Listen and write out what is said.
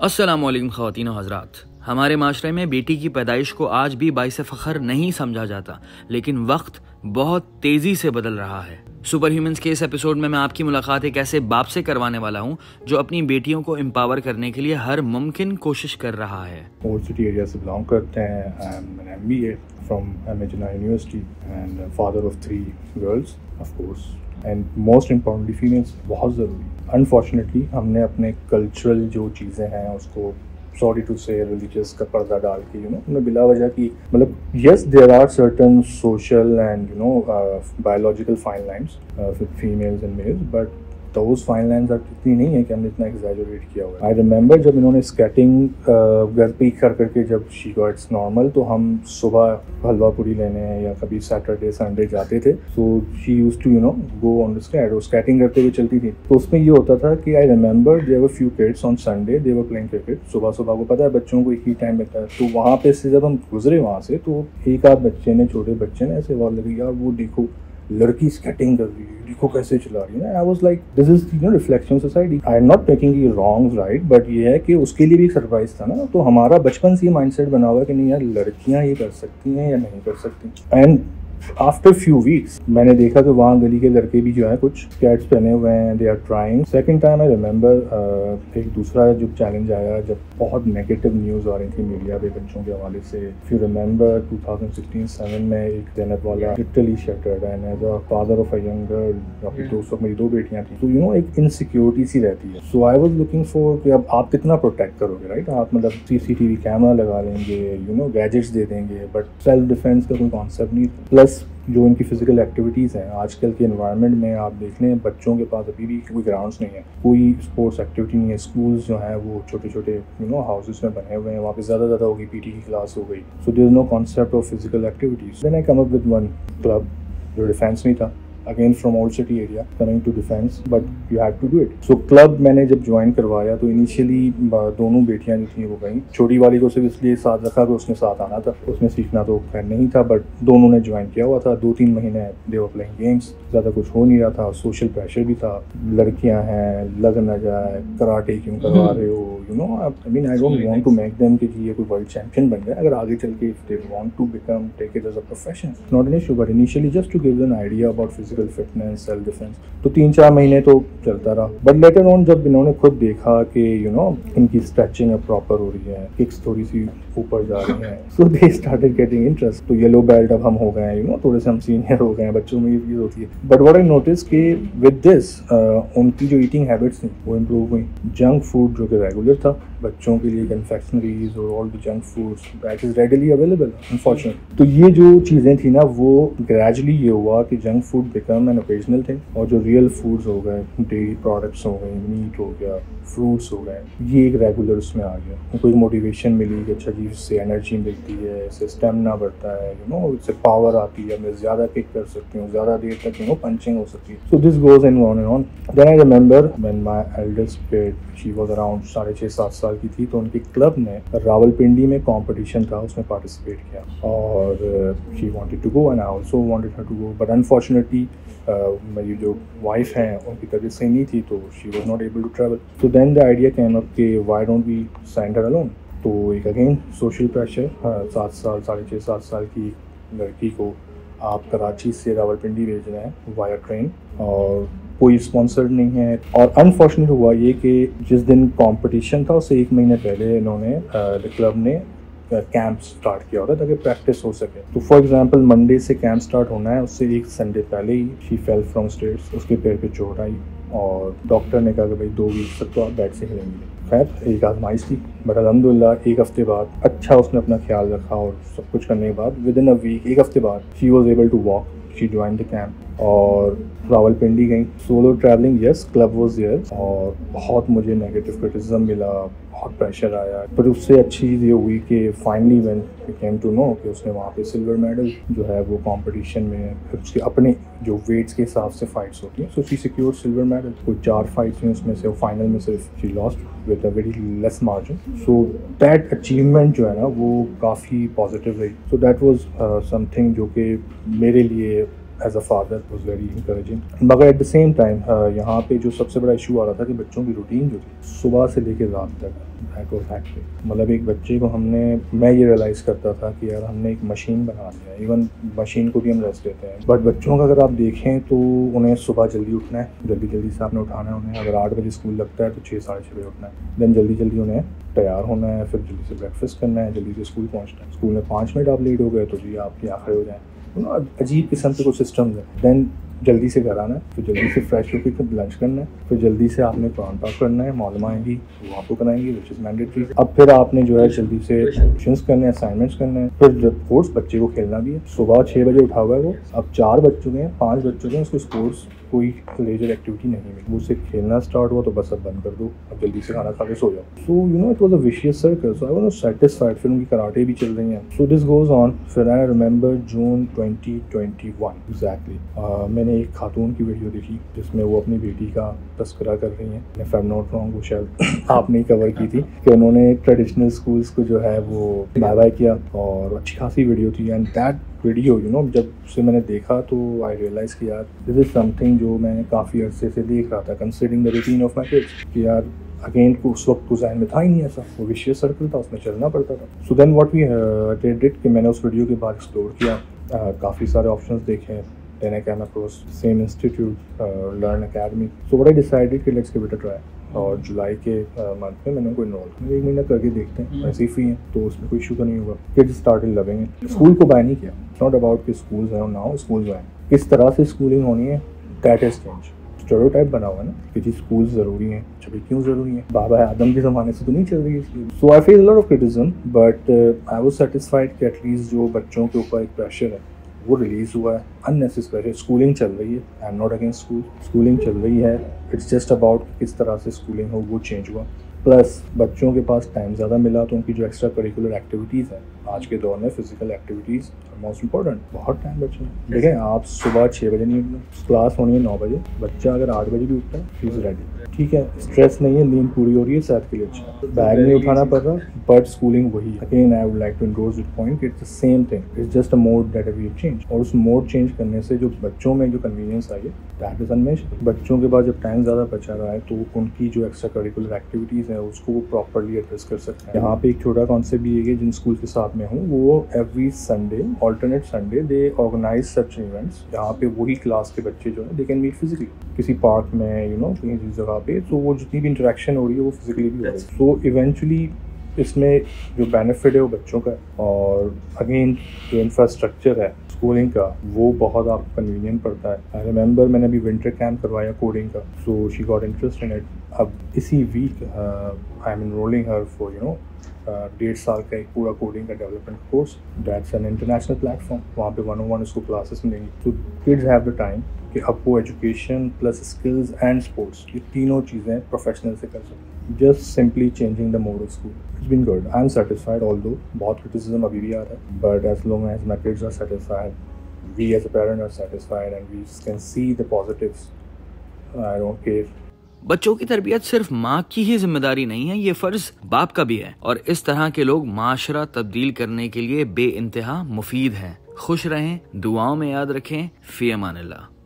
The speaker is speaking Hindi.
अस्सलामुअलैकुम ख़वातीन व हज़रात। हमारे माशरे में बेटी की पैदाइश को आज भी बाइस फ़ख्र नहीं समझा जाता, लेकिन वक्त बहुत तेज़ी से बदल रहा है। सुपर ह्यूमंस के इस एपिसोड में मैं आपकी मुलाकात एक ऐसे बाप से करवाने वाला हूँ जो अपनी बेटियों को एम्पावर करने के लिए हर मुमकिन कोशिश कर रहा है। ओल्ड सिटी एरिया से बिलोंग करते हैं। I am an MBA from MHNI university and father of 3 girls of course, and most importantly females बहुत ज़रूरी। अनफॉर्चुनेटली हमने अपने कल्चरल जो चीज़ें हैं उसको सॉरी टू से रिलीजियस का पर्दा डाल के हमने बिला वजह की मतलब yes there are certain social and biological fine lines with females and males, but those fine lines इतनी नहीं है कि हमने इतना एग्जैजरेट किया हुआ है। आई रिमेंबर जब इन्होंने स्केटिंग घर पे ही कर करके जब शी गॉट इट्स नॉर्मल, तो हम सुबह हलवा पूरी लेने या कभी सैटरडे संडे जाते थे। So she used to go on the skate, और स्केटिंग करते हुए चलती थी। तो उसमें ये होता था कि I remember there were few kids on Sunday they were playing cricket. सुबह सुबह को पता है बच्चों को एक ही टाइम मिलता है, तो वहाँ पे से जब हम गुजरे वहाँ से, तो एक आध बच्चे ने, छोटे बच्चे ने ऐसे आवाज़ लगी, यार वो देखो लड़की स्केटिंग कर रही है, देखो कैसे चला रही है। I was like this is reflection society. I am not taking ये रॉन्ग राइट, बट ये है कि उसके लिए भी एक सरप्राइज था ना। तो हमारा बचपन से ये माइंडसेट बना हुआ है कि नहीं यार लड़कियां ये कर सकती हैं या नहीं कर सकती। एंड आफ्टर फ्यू वीक्स मैंने देखा कि वहाँ गली के लड़के भी जो है कुछ स्केट्स पहने हुए हैं, they are trying. Second time I remember एक दूसरा जो चैलेंज आया जब बहुत नेगेटिव न्यूज़ आ रही थी मीडिया पे बच्चों के हवाले से। इफ यू रिमेंबर 2016-17 में एक जैनब वाला literally shattered, and as a father of a young girl, अपनी दोस्तों मेरी 2 बेटियां थी, तो एक इनसिक्योरिटी सी रहती है। सो आई वाज लुकिंग फॉर कि अब आप कितना प्रोटेक्ट करोगे, राइट? आप मतलब CCTV कैमरा लगा लेंगे, गैजेट्स दे देंगे, बट सेल्फ डिफेंस का कोई कॉन्सेप्ट नहीं। प्लस जो इनकी फिजिकल एक्टिविटीज़ हैं आजकल के एनवायरनमेंट में, आप देख लें बच्चों के पास अभी भी कोई ग्राउंड्स नहीं है, कोई स्पोर्ट्स एक्टिविटी नहीं है। स्कूल्स जो हैं वो छोटे छोटे हाउसेस में बने हुए हैं, वहाँ पे ज़्यादा होगी PT की क्लास हो गई। So there is no concept of physical activities. Then I come up with one club जो डिफेंस में था, again from old city area, coming to Defence, but you have to do it. So club मैंने जब ज्वाइन करवाया तो इनिशियली दोनों बेटियां जो थी वो गई। छोटी वाली को सिर्फ इसलिए साथ रखा कि उसने साथ आना था, उसने सीखना तो खैर नहीं था, बट दोनों ने ज्वाइन किया हुआ था। 2-3 महीने दे वर प्लेइंग गेम्स, ज़्यादा कुछ हो नहीं रहा था। सोशल प्रेशर भी था, लड़कियां हैं, लग न जाए, कराटे क्यों करवा रहे हो, I mean I don't want to make them कि ये कोई वर्ल्ड चैंपियन बन जाए। अगर आगे चल के if they want to become take it as a profession, not an issue, but initially just to give an idea about physical fitness, self defence. तो 3-4 महीने तो चलता रहा, बट लेटर ऑन जब इन्होंने खुद देखा कि इनकी स्ट्रेचिंग अब प्रॉपर हो रही है, किक्स थोड़ी सी ऊपर जा रही हैं, सो दे स्टार्टेड गेटिंग इंटरेस्ट। तो येलो बेल्ट अब हम हो गए हैं, थोड़े से हम सीनियर हो गए हैं, बच्चों में ये चीज़ होती है। बट व्हाट आई नोटिस कि विद दिस उनकी जो ईटिंग हैबिट्स थी वो इम्प्रूव हुई। जंक फूड जो कि रेगुलर था बच्चों के लिए, कन्फेक्शनरीज और all the junk foods that is readily available unfortunately. तो ये जो चीज़ें थी ना, वो ग्रेजुअली ये हुआ कि junk food become an occasional thing, और जो रियल फूड्स हो गए, डेयरी प्रोडक्ट्स हो गए, मीट हो गया, फ्रूट्स हो गए, ये एक रेगुलर उसमें आ गया। उनको एक मोटिवेशन मिली कि अच्छा जी इससे एनर्जी मिलती है, इससे स्टेमिना बढ़ता है, इससे पावर आती है, मैं ज़्यादा किक कर सकती हूँ, ज़्यादा देर तक पंचिंग हो सकती है। So this goes in on and on. Then I remember when my eldest kid, she was around 6.5-7 साल की थी, तो उनके क्लब ने रावलपिंडी में कंपटीशन था, उसमें पार्टिसिपेट किया, और she wanted to go and I also wanted her to go, but unfortunately मेरी जो वाइफ हैं उनकी तबीयत सही नहीं थी, तो she was not able to travel. So then the idea came up कि why don't we send her alone. तो एक अगेन सोशल प्रेशर, 7 साल 6.5-7 साल की लड़की को आप कराची से रावलपिंडी भेज रहे हैं वाया ट्रेन, और कोई स्पॉन्सर्ड नहीं है। और अनफॉर्चुनेट हुआ ये कि जिस दिन कंपटीशन था उससे 1 महीने पहले इन्होंने क्लब ने कैंप स्टार्ट किया होता ताकि प्रैक्टिस हो सके। तो फॉर एग्जांपल मंडे से कैंप स्टार्ट होना है, उससे 1 संडे पहले ही शी फेल फ्रॉम स्टेयर्स, उसके पैर पे चोट आई, और डॉक्टर ने कहा कि भाई 2 वीक तक तो आप बेड से हिलेंगे। खैर एक आजमाइश थी, बट अल्हम्दुलिल्लाह 1 हफ्ते बाद अच्छा उसने अपना ख्याल रखा, और सब कुछ करने के बाद विद इन अ वीक, 1 हफ्ते बाद she was able to walk. She join the camp और रावलपिंडी गई। Solo travelling, yes club was there, और बहुत मुझे नेगेटिव क्रिटिसिज्म मिला, बहुत प्रेशर आया, पर उससे अच्छी चीज़ ये हुई कि finally when we came to know कि उसने वहाँ पे सिल्वर मेडल जो है वो कंपटीशन में, उसके अपने जो वेट्स के हिसाब से फाइट्स होती हैं, so she secured silver medal. कोई 4 फाइट्स हैं उसमें से, वो फाइनल में सिर्फ she lost with a very less margin. So that achievement जो है ना वो काफ़ी पॉजिटिव रही। सो दैट वाज समथिंग जो कि मेरे लिए as a father was very encouraging. मगर एट द सेम टाइम यहाँ पे जो सबसे बड़ा इशू आ रहा था कि बच्चों की रूटीन जो थी सुबह से लेकर रात तक, दैट वाज हैक्टिक। मतलब एक बच्चे को मैं ये रियलाइज़ करता था कि यार हमने एक मशीन बना दिया है, इवन मशीन को भी हम रेस्ट देते हैं, बट बच्चों का अगर आप देखें तो उन्हें सुबह जल्दी उठना है, जल्दी से आपने उठाना है उन्हें। अगर 8 बजे स्कूल लगता है तो 6 साढ़े 6 बजे उठना है, देन जल्दी उन्हें तैयार होना है, फिर जल्दी से ब्रेकफास्ट करना है, जल्दी से स्कूल पहुँचना है। स्कूल में 5 मिनट आप लेट हो गए तो जी आपकी आखिर हो जाए, अजीब किस्म के कुछ सिस्टम्स है। देन जल्दी से घर आना है, फिर जल्दी से फ्रेश होकर फिर लंच करना है, फिर जल्दी से आपने कुरान पाक करना है, मौलमा आएंगी वो आपको कराएंगी विच इज़ मैंडेटरी। अब फिर आपने जो है जल्दी से ट्यूशंस करने हैं, असाइनमेंट्स करने हैं, फिर जब कोर्स बच्चे को खेलना भी है। सुबह 6 बजे उठा हुआ है वो, अब 4 बज चुके हैं, 5 बज चुके हैं, उसको स्पोर्ट्स कोई लेजर एक्टिविटी नहीं मिली, उससे खेलना स्टार्ट हुआ तो बस अब बंद कर दो, अब जल्दी से खाना खा के सो जाओ। So you know it was a vicious circle. So I was not satisfied. फिर उनकी कराटे भी चल रही हैं, सो दिस गोज ऑन। फिर आई रिमेंबर जून 2021 एग्जैक्टली मैंने एक खातून की वीडियो देखी जिसमें वो अपनी बेटी का तस्करा कर रही हैं। If I am not wrong वो शायद आपने ही कवर की थी कि उन्होंने ट्रेडिशनल स्कूल्स को जो है वो बाय किया, और अच्छी खासी वीडियो थी। एंड दैट वीडियो जब से मैंने देखा तो आई रियलाइज़ कि यार दिस इज़ समथिंग जो मैं काफ़ी अरसे से देख रहा था, considering the routine of my kids, कि यार अगेन उस वक्त तो ज़हन में था ही नहीं ऐसा, वो विशियस सर्कल था, उसमें चलना पड़ता था। So then what we did कि मैंने उस वीडियो के बाद एक्सप्लोर किया, काफ़ी सारे ऑप्शंस देखे। Then I came across same institute, Learn Academy. So what I decided कि let's give it a try. और जुलाई के मंथ में मैंने उनको इनरोल किया, 1 महीना करके देखते हैं, वैसे ही फ्री हैं तो उसमें कोई इशू तो नहीं होगा। Kids started loving it. School को बाय नहीं किया, इट्स नॉट अबाउट कि स्कूल्स हैं नाउ स्कूल्स हैं, किस तरह से स्कूलिंग होनी है दैट हैज चेंज। स्टेरियोटाइप बना हुआ है ना कि जी स्कूल ज़रूरी हैं, अच्छा भाई क्यों ज़रूरी है, बाबा आदम के ज़माने से तो नहीं चल रही है इसलिए। So I face a lot of criticism, but I was satisfied कि एटलीस्ट जो बच्चों के ऊपर एक प्रेशर है वो रिलीज़ हुआ है, अननेसेसरी। स्कूलिंग चल रही है, I am not against school, schooling चल रही है, इट्स जस्ट अबाउट किस तरह से स्कूलिंग हो वो चेंज हुआ। प्लस बच्चों के पास टाइम ज़्यादा मिला तो उनकी जो एक्स्ट्रा करिकुलर एक्टिविटीज़ हैं आज के दौर में, फिजिकल एक्टिविटीज़ मोस्ट इंपॉर्टेंट, बहुत टाइम बचे। देखें आप सुबह 6 बजे नहीं उठना, क्लास होनी है 9 बजे, बच्चा अगर 8 बजे भी उठता है ही इज़ रेडी, ठीक है, स्ट्रेस नहीं है, नींद पूरी हो रही है, सेहत के लिए अच्छा, बैग नहीं उठाना पड़ रहा, बट स्कूलिंग वही है। Again I would like to endorse this point, it's the same thing, it's just a mode that we change. और उस मोड चेंज करने से जो बच्चों में जो कन्वीनियंस आई है दैट इज अनमेच्ड। बच्चों के पास जब टाइम ज़्यादा बचा रहा है तो उनकी जो एक्स्ट्रा करिकुलर एक्टिविटीज़ है उसको वो प्रॉपरली एड्रेस कर सकते हैं। यहाँ पे एक छोटा कॉन्सेप्ट भी है, जिन स्कूल के साथ में हूँ वो every Sunday, alternate Sunday they organise such events जहाँ पे वही क्लास के बच्चे जो है दे कैन मीट फिजिकली किसी पार्क में, कहीं जिस जगह पे, तो वो जितनी भी इंटरेक्शन हो रही है वो फिजिकली भी हो रही है। सो इवेंचुअली इसमें जो बेनिफिट है वो बच्चों का है, और अगेन जो इंफ्रास्ट्रक्चर है स्कूलिंग का वो बहुत आपको कन्वीनियंट पड़ता है। आई रिमेंबर मैंने अभी विंटर कैंप करवाया कोडिंग का, so she got interest in it. अब इसी week I am enrolling her for 1.5 साल का एक पूरा कोडिंग का development course, that's an international platform, वहाँ पे 101 उसको क्लासेस मिलेंगी। तो किड्स हैव द टाइम कि अब वो education plus skills and sports ये तीनों चीज़ें प्रोफेशनल से कर सकते, just simply changing the mode of school. It's been good, I am satisfied, although बहुत क्रिटिसिज्म अभी भी आ रहा है, but as long as my kids are satisfied, we as a parent are satisfied and we can see the positives, I don't care. बच्चों की तरबियत सिर्फ माँ की ही जिम्मेदारी नहीं है, ये फर्ज बाप का भी है, और इस तरह के लोग माशरा तब्दील करने के लिए बेइंतहा मुफीद हैं। खुश रहें, दुआओं में याद रखें, फी अमानिल्लाह।